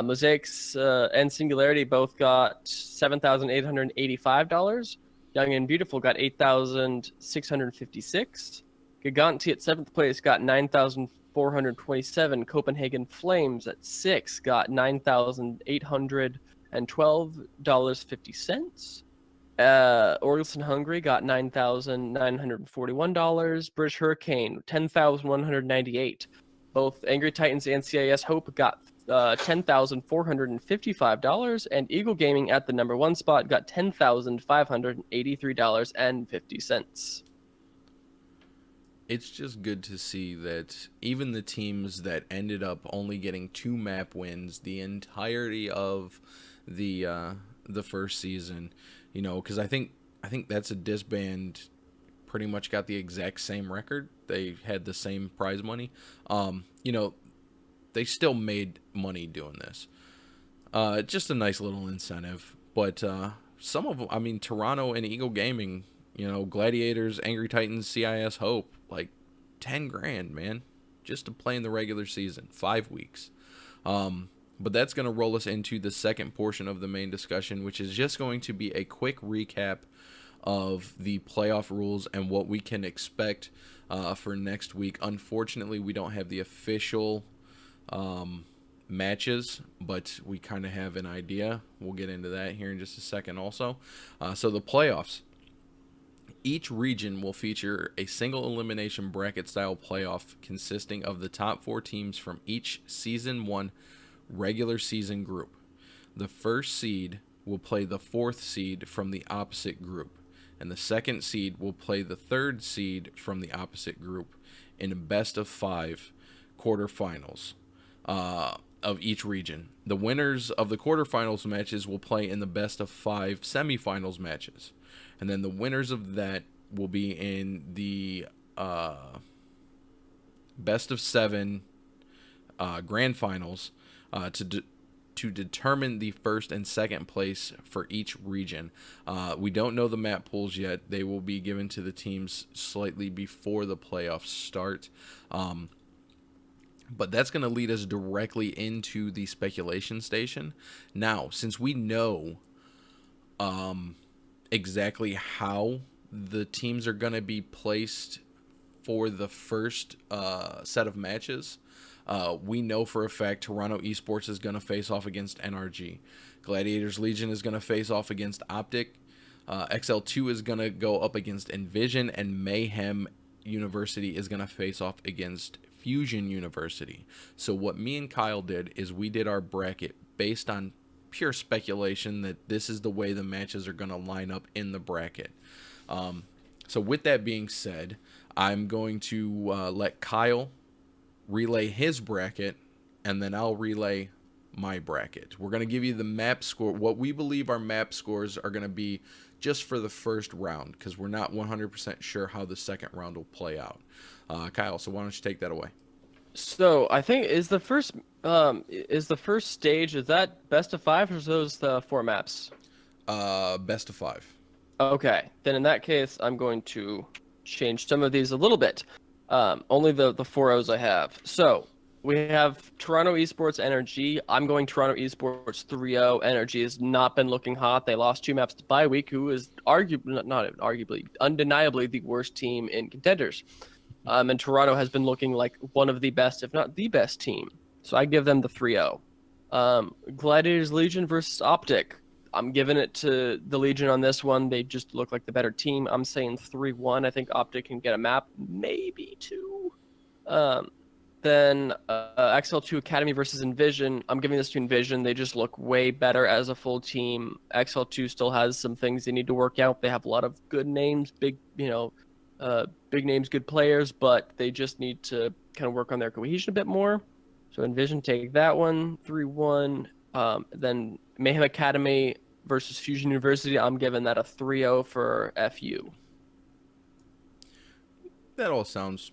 Mosaics and Singularity both got $7,885. Young and Beautiful got $8,656. Giganti at 7th place got $9,427. Copenhagen Flames at 6 got $9,812.50. Orgelson Hungary got $9,941. British Hurricane $10,198. Both Angry Titans and CIS Hope got $10,455, and Eagle Gaming at the number 1 spot got $10,583.50. It's just good to see that even the teams that ended up only getting 2 map wins the entirety of the first season, you know, because I think that's a disband pretty much got the exact same record. They had the same prize money. You know, they still made money doing this. Just a nice little incentive. But some of them, I mean, Toronto and Eagle Gaming, you know, Gladiators, Angry Titans, CIS Hope, like 10 grand, man, just to play in the regular season, 5 weeks. But that's going to roll us into the second portion of the main discussion, which is just going to be a quick recap of the playoff rules and what we can expect for next week. Unfortunately, we don't have the official matches, but we kind of have an idea. We'll get into that here in just a second also. So the playoffs. Each region will feature a single elimination bracket style playoff consisting of the top 4 teams from each Season 1 regular season group. The first seed will play the 4th seed from the opposite group, and the second seed will play the 3rd seed from the opposite group in a best of 5 quarterfinals of each region. The winners of the quarterfinals matches will play in the best of 5 semifinals matches. And then the winners of that will be in the best of 7 grand finals to determine the first and second place for each region. We don't know the map pools yet. They will be given to the teams slightly before the playoffs start. But that's going to lead us directly into the speculation station. Now, since we know exactly how the teams are going to be placed for the first set of matches, we know for a fact Toronto Esports is going to face off against NRG. Gladiators Legion is going to face off against Optic. XL2 is going to go up against Envision, and Mayhem University is going to face off against Fusion University. So what me and Kyle did is we did our bracket based on pure speculation that this is the way the matches are going to line up in the bracket. So with that being said, I'm going to let Kyle relay his bracket, and then I'll relay my bracket. We're going to give you the map score, what we believe our map scores are going to be just for the first round, because we're not 100% sure how the second round will play out. Kyle, so why don't you take that away? So I think is the first stage, is that best of 5 or is those the 4 maps? Best of 5. Okay, then in that case, I'm going to change some of these a little bit. Only the 4 O's I have. So we have Toronto Esports NRG. I'm going Toronto Esports 3-0. NRG has not been looking hot. They lost 2 maps to Bye-Week, who is undeniably the worst team in Contenders. And Toronto has been looking like one of the best, if not the best team. So I give them the 3-0. Gladiators Legion versus Optic. I'm giving it to the Legion on this one. They just look like the better team. I'm saying 3-1. I think Optic can get a map, maybe 2. Then XL2 Academy versus Envision. I'm giving this to Envision. They just look way better as a full team. XL2 still has some things they need to work out. They have a lot of good names, big names, good players, but they just need to kind of work on their cohesion a bit more. So Envision, take that one, 3-1. Then Mayhem Academy versus Fusion University. I'm giving that a 3-0 for FU. That all sounds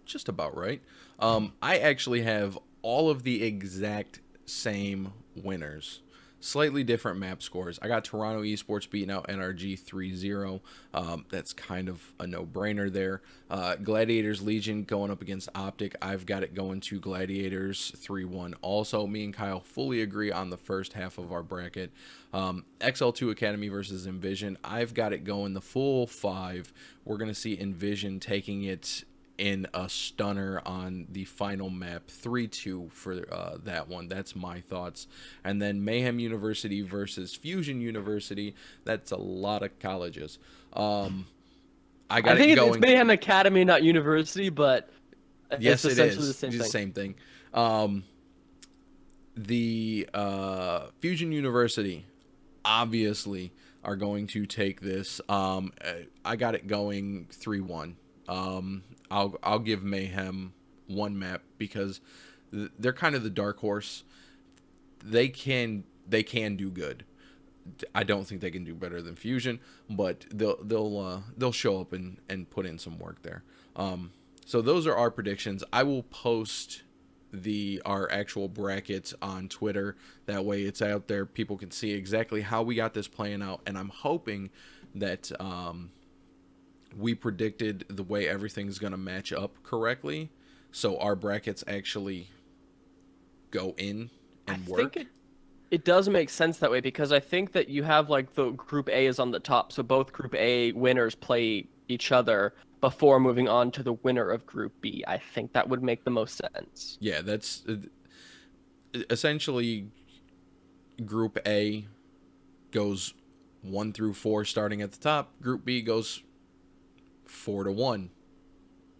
just about right. I actually have all of the exact same winners. Slightly different map scores. I got Toronto Esports beating out NRG 3-0. That's kind of a no-brainer there. Gladiators Legion going up against Optic. I've got it going to Gladiators 3-1. Also, me and Kyle fully agree on the first half of our bracket. XL2 Academy versus Envision. I've got it going the full 5. We're going to see Envision taking it in a stunner on the final map, 3-2 for that one. That's my thoughts. And then Mayhem University versus Fusion University. That's a lot of colleges. I think it's Mayhem Academy, not University, but yes, it's essentially the same thing. thing. Same thing. The Fusion University obviously are going to take this. I got it going 3-1. I'll give Mayhem 1 map because they're kind of the dark horse. They can do good. I don't think they can do better than Fusion, but they'll show up and put in some work there. So those are our predictions. I will post our actual brackets on Twitter. That way it's out there. People can see exactly how we got this playing out, and I'm hoping that we predicted the way everything's going to match up correctly, so our brackets actually go in and work. I think it does make sense that way, because I think that you have like the Group A is on the top, so both Group A winners play each other before moving on to the winner of Group B. I think that would make the most sense. Yeah, that's essentially Group A goes 1 through 4 starting at the top. Group B goes 4-1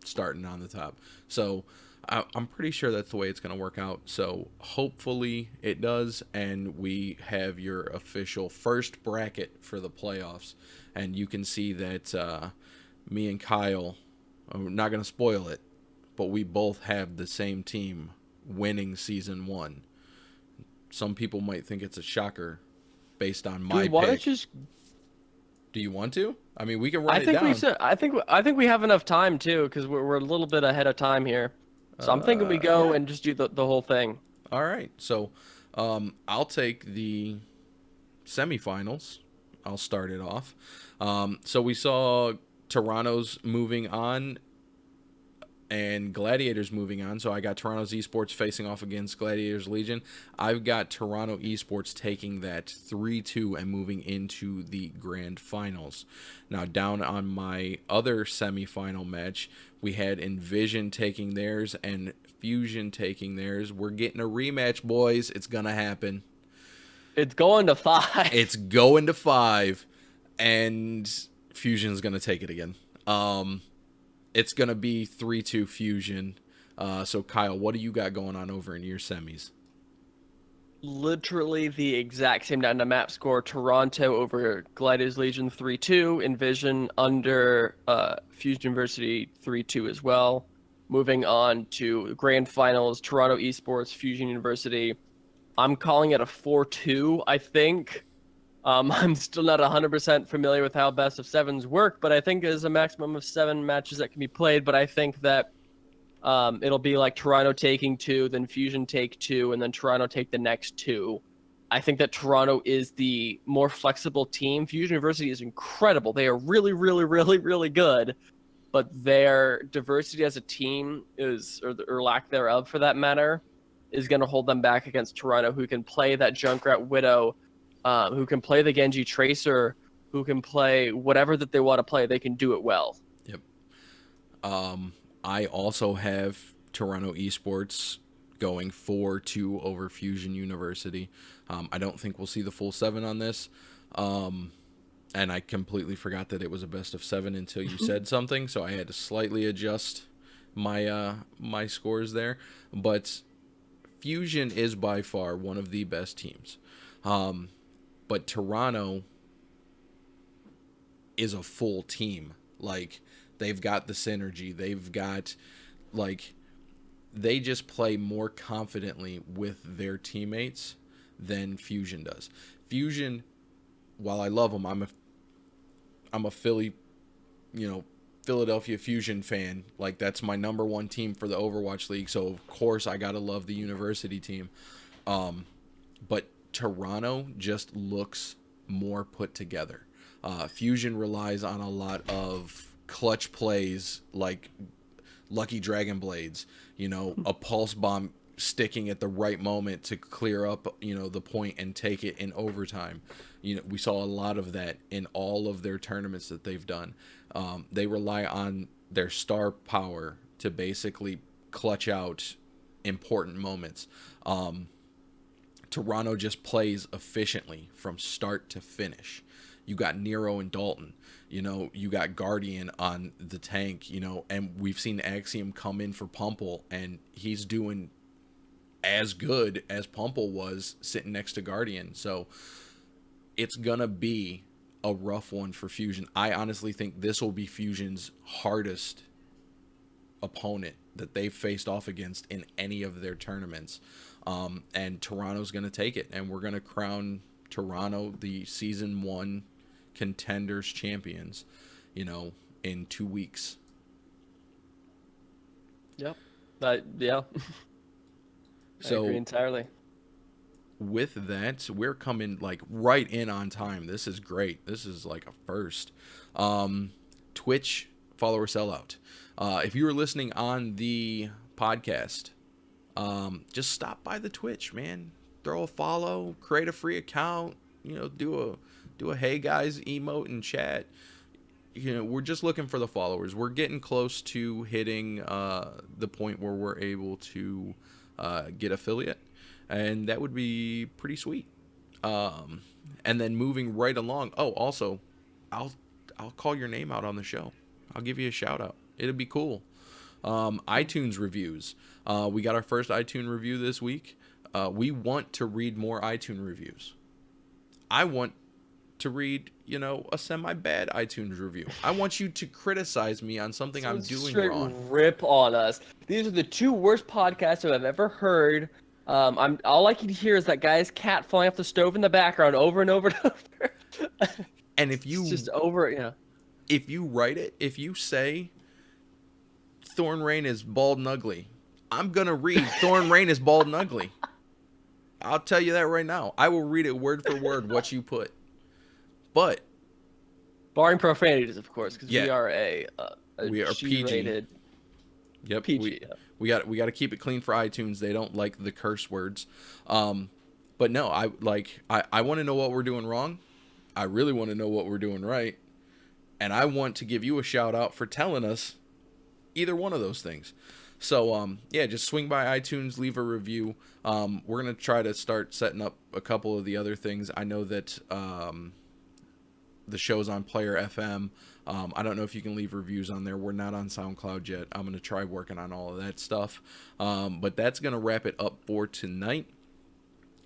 starting on the top. So I'm pretty sure that's the way it's going to work out. So hopefully it does, and we have your official first bracket for the playoffs. And you can see that me and Kyle, I'm not going to spoil it, but we both have the same team winning season 1. Some people might think it's a shocker based on my pick. Do you want to? I mean, we can run it down. I think we have enough time too, because we're a little bit ahead of time here. So I'm thinking we go and just do the whole thing. All right. So I'll take the semifinals. I'll start it off. So we saw Toronto's moving on and Gladiators moving on. So I got Toronto's Esports facing off against Gladiators Legion. I've got Toronto Esports taking that 3-2 and moving into the grand finals. Now down on my other semifinal match, we had Envision taking theirs and Fusion taking theirs. We're getting a rematch, boys. It's going to happen. It's going to 5. It's going to 5, and Fusion's going to take it again. It's going to be 3-2 Fusion. So, Kyle, what do you got going on over in your semis? Literally the exact same down to map score. Toronto over Gladiators Legion 3-2. Envision under Fusion University 3-2 as well. Moving on to grand finals, Toronto Esports, Fusion University. I'm calling it a 4-2, I think. I'm still not 100% familiar with how best of 7s work, but I think there's a maximum of 7 matches that can be played. But I think that it'll be like Toronto taking 2, then Fusion take 2, and then Toronto take the next 2. I think that Toronto is the more flexible team. Fusion University is incredible. They are really, really, really, really good. But their diversity as a team is, or lack thereof for that matter, is going to hold them back against Toronto, who can play that Junkrat Widow, who can play the Genji Tracer, who can play whatever that they want to play. They can do it well. Yep. I also have Toronto Esports going 4-2 over Fusion University. I don't think we'll see the full 7 on this. And I completely forgot that it was a best of 7 until you said something, so I had to slightly adjust my my scores there. But Fusion is by far one of the best teams. But Toronto is a full team. Like, they've got the synergy. They've got, like, they just play more confidently with their teammates than Fusion does. Fusion, while I love them, I'm a Philadelphia Fusion fan. Like, that's my number 1 team for the Overwatch League. So of course I gotta love the university team. But Toronto just looks more put together. Fusion relies on a lot of clutch plays like Lucky Dragon Blades, a pulse bomb sticking at the right moment to clear up, the point and take it in overtime. We saw a lot of that in all of their tournaments that they've done. They rely on their star power to basically clutch out important moments. Toronto just plays efficiently from start to finish. You got Nero and Dalton. You got Guardian on the tank, and we've seen Axiom come in for Pumple, and he's doing as good as Pumple was sitting next to Guardian. So it's going to be a rough one for Fusion. I honestly think this will be Fusion's hardest opponent that they've faced off against in any of their tournaments. And Toronto's going to take it, and we're going to crown Toronto the Season 1 Contenders champions, in 2 weeks. Yep. Yeah. So, I agree entirely. With that, we're coming right in on time. This is great. This is like a first. Twitch follower sellout. If you were listening on the podcast, just stop by the Twitch, man. Throw a follow, create a free account. Do a hey guys emote in chat. We're just looking for the followers. We're getting close to hitting the point where we're able to get affiliate, and that would be pretty sweet. And then moving right along. Oh, also, I'll call your name out on the show. I'll give you a shout out. It'll be cool. iTunes reviews. We got our first iTunes review this week. We want to read more iTunes reviews. I want to read, a semi-bad iTunes review. I want you to criticize me on something I'm doing straight wrong. Rip on us. These are the two worst podcasts I've ever heard. All I can hear is that guy's cat falling off the stove in the background over and over and over. And if you it's just over, if you write it, if you say Thornrayne is bald and ugly, I'm gonna read Thornrayne is bald and ugly. I'll tell you that right now. I will read it word for word what you put. But barring profanities, of course, because Yeah. we are a We are PG. G-rated. Yep, PG. we got to keep it clean for iTunes. They don't like the curse words. But no, I want to know what we're doing wrong. I really want to know what we're doing right, and I want to give you a shout out for telling us either one of those things. So just swing by iTunes, leave a review. We're gonna try to start setting up a couple of the other things. I know that the show's on Player FM. I don't know if you can leave reviews on there. We're not on SoundCloud yet. I'm going to try working on all of that stuff. But that's going to wrap it up for tonight.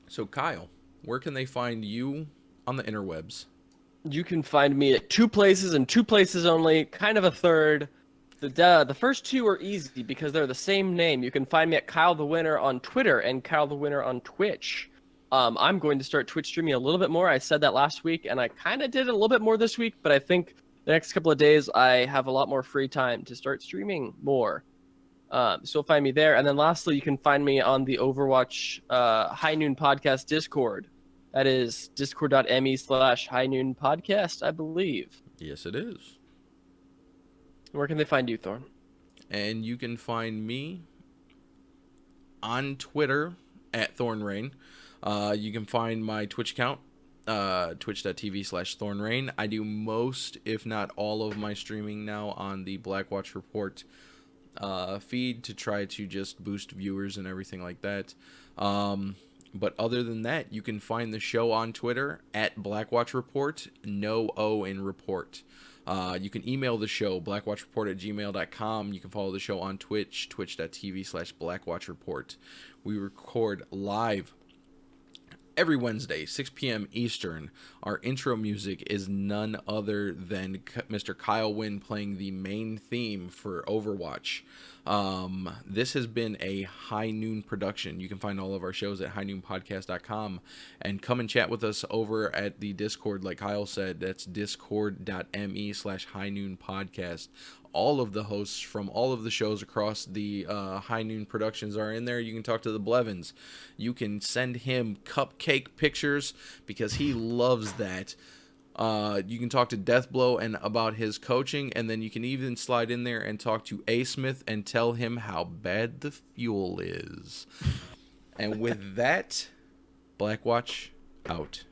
So, Kyle, where can they find you on the interwebs? You can find me at two places and two places only, kind of a third. The first two are easy because they're the same name. You can find me at Kyle the Winner on Twitter and Kyle the Winner on Twitch. I'm going to start Twitch streaming a little bit more. I said that last week, and I kind of did it a little bit more this week, but I think the next couple of days I have a lot more free time to start streaming more. So you'll find me there. And then lastly, you can find me on the Overwatch High Noon Podcast Discord. That is discord.me/High Noon Podcast, I believe. Yes, it is. Where can they find you, Thorn? And you can find me on Twitter at Thornrayne. You can find my Twitch account, twitch.tv/Thornrayne. I do most, if not all of my streaming now on the Blackwatch Report feed to try to just boost viewers and everything like that. But other than that, you can find the show on Twitter at Blackwatch Report, no O in report. You can email the show, blackwatchreport@gmail.com. You can follow the show on Twitch, twitch.tv/blackwatchreport. We record live every Wednesday, 6 p.m. Eastern. Our intro music is none other than Mr. Kyle Wynn playing the main theme for Overwatch. This has been a High Noon production. You can find all of our shows at highnoonpodcast.com and come and chat with us over at the Discord. Like Kyle said, that's discord.me/High Noon Podcast. All of the hosts from all of the shows across the High Noon Productions are in there. You can talk to the Blevins. You can send him cupcake pictures because he loves that. You can talk to Deathblow and about his coaching, and then you can even slide in there and talk to A. Smith and tell him how bad the fuel is. And with that, Blackwatch out.